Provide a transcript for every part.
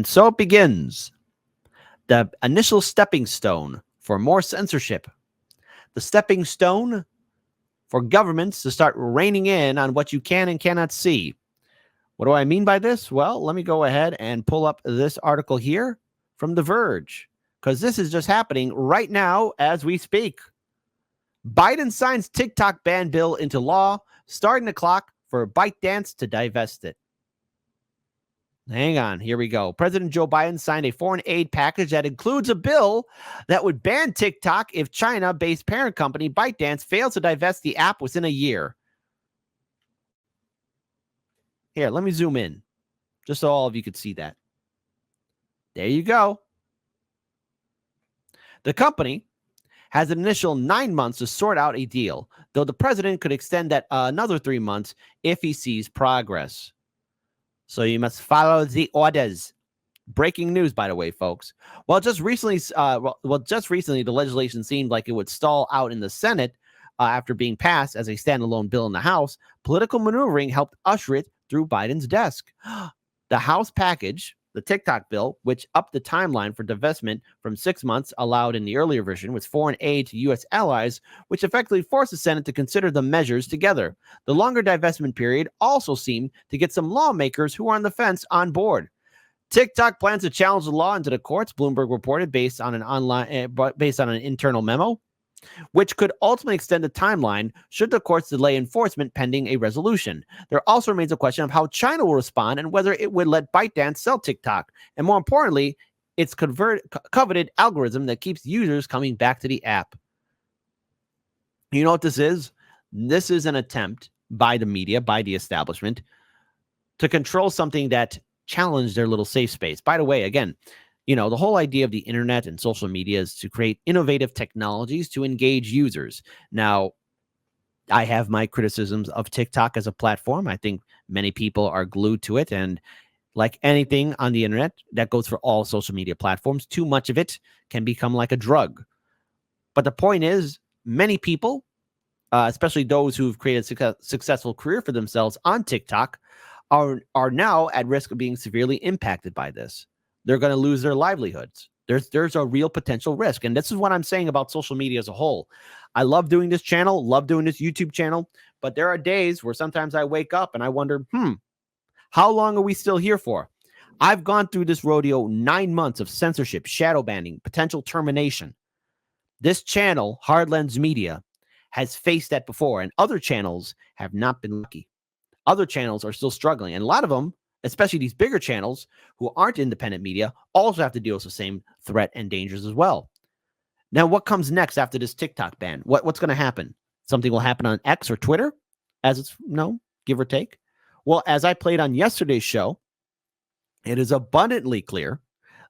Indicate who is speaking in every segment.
Speaker 1: And so it begins. The initial stepping stone for more censorship. The stepping stone for governments to start reining in on what you can and cannot see. What do I mean by this? Well, let me go ahead and pull up this article here from The Verge, because this is just happening right now as we speak. Biden signs TikTok ban bill into law, starting the clock for ByteDance to divest it. Hang on, here we go. President Joe Biden signed a foreign aid package that includes a bill that would ban TikTok if China-based parent company ByteDance fails to divest the app within a year. Here, let me zoom in, just so all of you could see that. There you go. The company has an initial 9 months to sort out a deal, though the president could extend that another 3 months if he sees progress. So you must follow the orders. Breaking news, by the way, folks. Just recently, the legislation seemed like it would stall out in the Senate after being passed as a standalone bill in the House. Political maneuvering helped usher it through Biden's desk. The House package, the TikTok bill, which upped the timeline for divestment from 6 months allowed in the earlier version, with foreign aid to U.S. allies, which effectively forced the Senate to consider the measures together. The longer divestment period also seemed to get some lawmakers who are on the fence on board. TikTok plans to challenge the law into the courts, Bloomberg reported, based on an internal memo, which could ultimately extend the timeline should the courts delay enforcement pending a resolution. There also remains a question of how China will respond and whether it would let ByteDance sell TikTok, and more importantly, its coveted algorithm that keeps users coming back to the app. You know what this is? This is an attempt by the media, by the establishment, to control something that challenged their little safe space. By the way, again, the whole idea of the internet and social media is to create innovative technologies to engage users. Now, I have my criticisms of TikTok as a platform. I think many people are glued to it. And like anything on the internet, that goes for all social media platforms. Too much of it can become like a drug. But the point is, many people, especially those who've created a successful career for themselves on TikTok, are now at risk of being severely impacted by this. They're going to lose their livelihoods. There's a real potential risk. And this is what I'm saying about social media as a whole. I love doing this channel, love doing this YouTube channel, but there are days where sometimes I wake up and I wonder, how long are we still here for? I've gone through this rodeo 9 months of censorship, shadow banning, potential termination. This channel, Hardlens Media, has faced that before, and other channels have not been lucky. Other channels are still struggling, and a lot of them, especially these bigger channels who aren't independent media, also have to deal with the same threat and dangers as well. Now, what comes next after this TikTok ban? What's going to happen? Something will happen on X or Twitter, as it's give or take. Well, as I played on yesterday's show, it is abundantly clear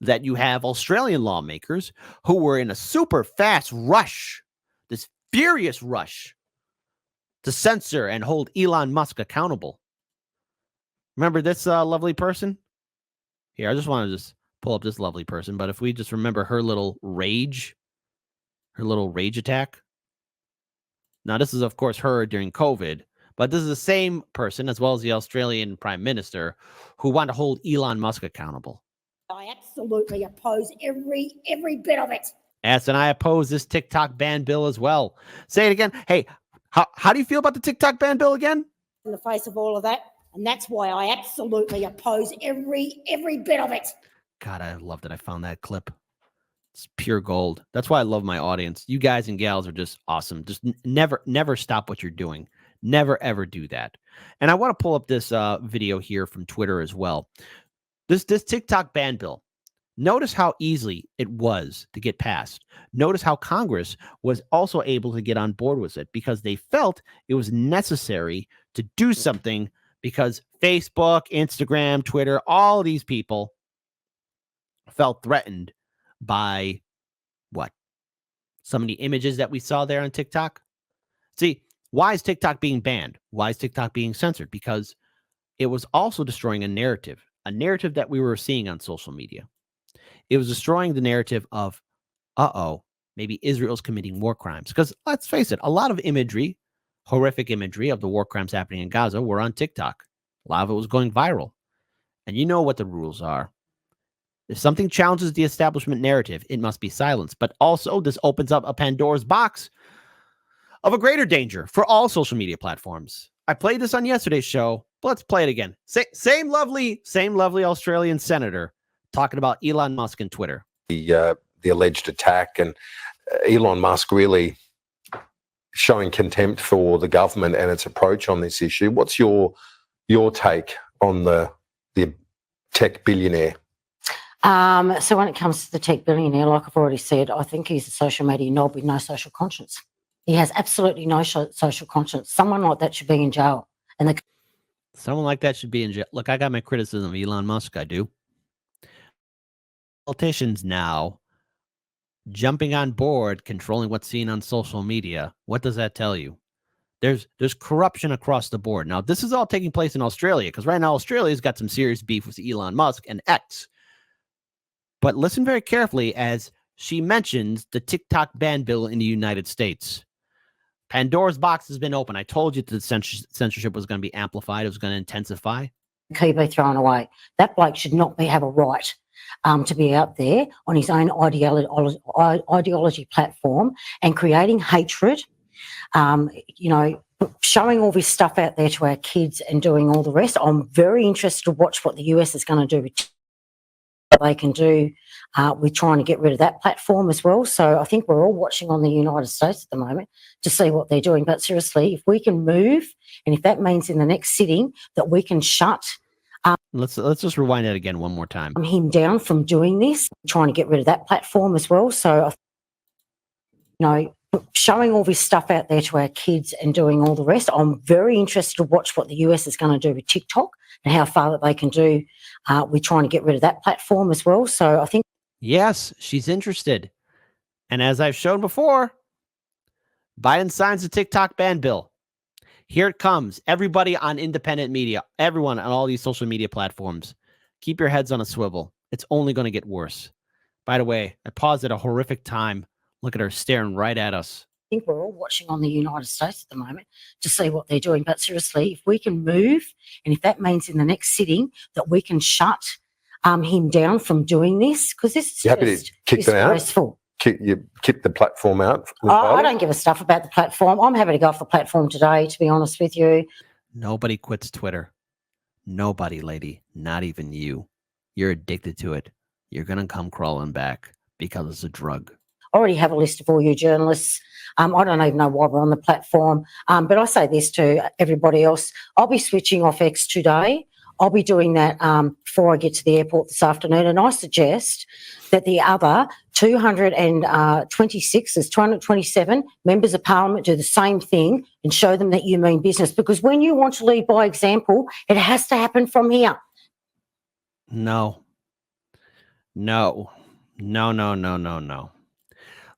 Speaker 1: that you have Australian lawmakers who were in a super fast rush, this furious rush, to censor and hold Elon Musk accountable. Remember this lovely person? Here, I just want to pull up this lovely person, but if we just remember her little rage attack. Now, this is, of course, her during COVID, but this is the same person, as well as the Australian Prime Minister, who want to hold Elon Musk accountable.
Speaker 2: I absolutely oppose every bit of it.
Speaker 1: Yes, and I oppose this TikTok ban bill as well. Say it again. Hey, how do you feel about the TikTok ban bill again?
Speaker 2: In the face of all of that, and that's why I absolutely oppose every bit of it.
Speaker 1: God, I love that I found that clip. It's pure gold. That's why I love my audience. You guys and gals are just awesome. Just never stop what you're doing. Never, ever do that. And I want to pull up this video here from Twitter as well. This TikTok ban bill. Notice how easily it was to get passed. Notice how Congress was also able to get on board with it because they felt it was necessary to do something because Facebook, Instagram, Twitter, all these people felt threatened by what? Some of the images that we saw there on TikTok. See, why is TikTok being banned? Why is TikTok being censored? Because it was also destroying a narrative that we were seeing on social media. It was destroying the narrative of, maybe Israel's committing war crimes. Because let's face it, a lot of imagery, horrific imagery of the war crimes happening in Gaza were on TikTok. A lot of it was going viral. And you know what the rules are. If something challenges the establishment narrative, it must be silenced. But also, this opens up a Pandora's box of a greater danger for all social media platforms. I played this on yesterday's show, but let's play it again. Same lovely Australian senator talking about Elon Musk and Twitter.
Speaker 3: The alleged attack, and Elon Musk really showing contempt for the government and its approach on this issue. What's your take on the tech billionaire?
Speaker 2: So when it comes to the tech billionaire, like I've already said, I think he's a social media knob with no social conscience. He has absolutely no social conscience. Someone like that should be in jail.
Speaker 1: Someone like that should be in jail. Look, I got my criticism of Elon Musk. I do. Politicians now jumping on board, controlling what's seen on social media. What does that tell you? There's corruption across the board. Now, this is all taking place in Australia because right now Australia's got some serious beef with Elon Musk and X. But listen very carefully as she mentions the TikTok ban bill in the United States. Pandora's box has been open. I told you that the censorship was going to be amplified. It was going to intensify.
Speaker 2: Key be thrown away. That bloke should not have a right to be out there on his own ideology platform and creating hatred, showing all this stuff out there to our kids and doing all the rest. I'm very interested to watch what the US is going to do with what they can do with trying to get rid of that platform as well. So I think we're all watching on the United States at the moment to see what they're doing. But seriously, if we can move, and if that means in the next sitting that we can shut
Speaker 1: let's just rewind that again one more time.
Speaker 2: him down from doing this, trying to get rid of that platform as well. So, showing all this stuff out there to our kids and doing all the rest. I'm very interested to watch what the US is going to do with TikTok and how far that they can do with trying to get rid of that platform as well. So I think.
Speaker 1: Yes, she's interested. And as I've shown before, Biden signs the TikTok ban bill. Here it comes. Everybody on independent media, everyone on all these social media platforms, keep your heads on a swivel. It's only going to get worse. By the way, I paused at a horrific time. Look at her staring right at us.
Speaker 2: I think we're all watching on the United States at the moment to see what they're doing. But seriously, if we can move, and if that means in the next sitting that we can shut him down from doing this, because this is
Speaker 3: happy to kick them out?
Speaker 2: Disgraceful.
Speaker 3: You kick the platform out?
Speaker 2: I don't give a stuff about the platform. I'm happy to go off the platform today, to be honest with you.
Speaker 1: Nobody quits Twitter. Nobody, lady. Not even you. You're addicted to it. You're going to come crawling back because it's a drug.
Speaker 2: I already have a list of all you journalists. I don't even know why we're on the platform. But I say this to everybody else. I'll be switching off X today. I'll be doing that before I get to the airport this afternoon. And I suggest that the other 227 members of parliament do the same thing and show them that you mean business. Because when you want to lead by example, it has to happen from here.
Speaker 1: No.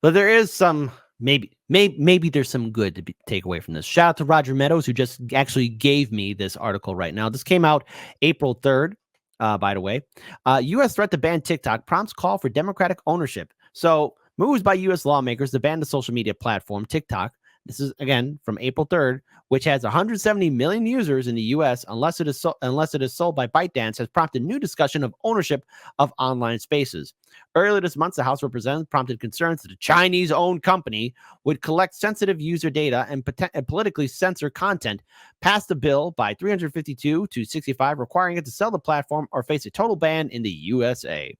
Speaker 1: But there is some, maybe there's some good to take away from this. Shout out to Roger Meadows, who just actually gave me this article right now. This came out April 3rd, by the way. U.S. threat to ban TikTok prompts call for democratic ownership. So moves by U.S. lawmakers to ban the social media platform TikTok. This is, again, from April 3rd, which has 170 million users in the U.S. unless it is sold by ByteDance, has prompted new discussion of ownership of online spaces. Earlier this month, the House of Representatives prompted concerns that a Chinese-owned company would collect sensitive user data and politically censor content, passed the bill by 352 to 65, requiring it to sell the platform or face a total ban in the USA.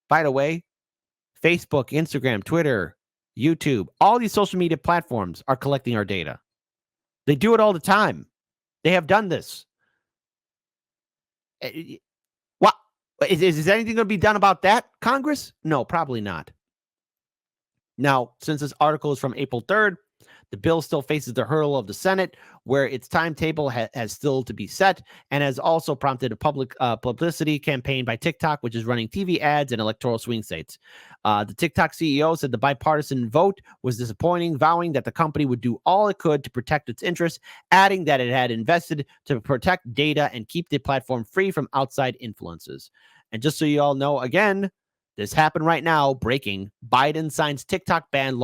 Speaker 1: By the way, Facebook, Instagram, Twitter, YouTube, all these social media platforms are collecting our data. They do it all the time. They have done this. What? Is anything going to be done about that, Congress? No, probably not. Now, since this article is from April 3rd, the bill still faces the hurdle of the Senate, where its timetable has still to be set, and has also prompted a public publicity campaign by TikTok, which is running TV ads and electoral swing states. The TikTok CEO said the bipartisan vote was disappointing, vowing that the company would do all it could to protect its interests, adding that it had invested to protect data and keep the platform free from outside influences. And just so you all know, again, this happened right now, breaking. Biden signs TikTok ban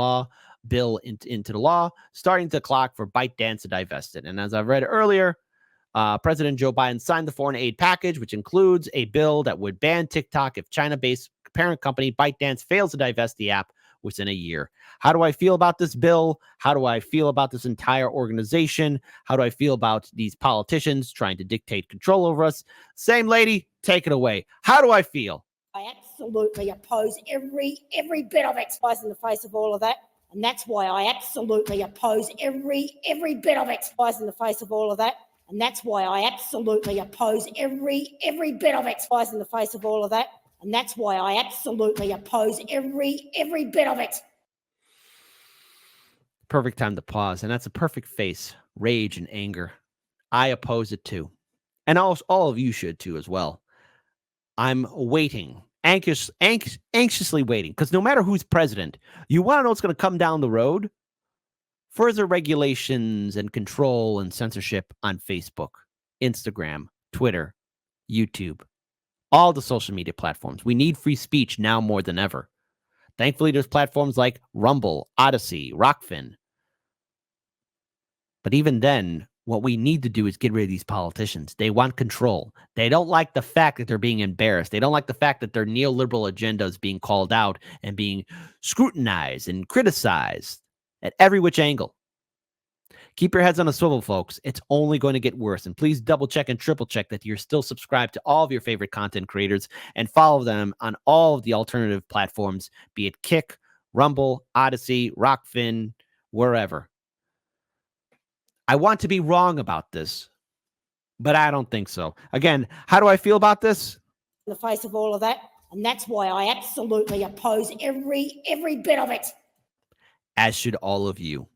Speaker 1: bill into the law, starting the clock for ByteDance to divest it. And as I've read earlier, President Joe Biden signed the foreign aid package, which includes a bill that would ban TikTok if China-based parent company ByteDance fails to divest the app within a year. How do I feel about this bill? How do I feel about this entire organization? How do I feel about these politicians trying to dictate control over us? Same lady, take it away. How do I feel?
Speaker 4: I absolutely oppose every bit of it. Flies in the face of all of that. And that's why I absolutely oppose every bit of it. Flies in the face of all of that. And that's why I absolutely oppose every bit of it. Flies in the face of all of that. And that's why I absolutely oppose every bit of it.
Speaker 1: Perfect time to pause. And that's a perfect face, rage and anger. I oppose it too. And all of you should too as well. I'm waiting, anxiously waiting, because no matter who's president, you want to know what's going to come down the road? Further regulations and control and censorship on Facebook, Instagram, Twitter, YouTube, all the social media platforms. We need free speech now more than ever. Thankfully, there's platforms like Rumble, Odyssey, Rockfin. But even then, what we need to do is get rid of these politicians. They want control. They don't like the fact that they're being embarrassed. They don't like the fact that their neoliberal agenda is being called out and being scrutinized and criticized at every which angle. Keep your heads on a swivel, folks. It's only going to get worse. And please double check and triple check that you're still subscribed to all of your favorite content creators and follow them on all of the alternative platforms, be it Kick, Rumble, Odyssey, Rockfin, wherever. I want to be wrong about this, but I don't think so. Again, how do I feel about this?
Speaker 4: In the face of all of that. And that's why I absolutely oppose every bit of it.
Speaker 1: As should all of you.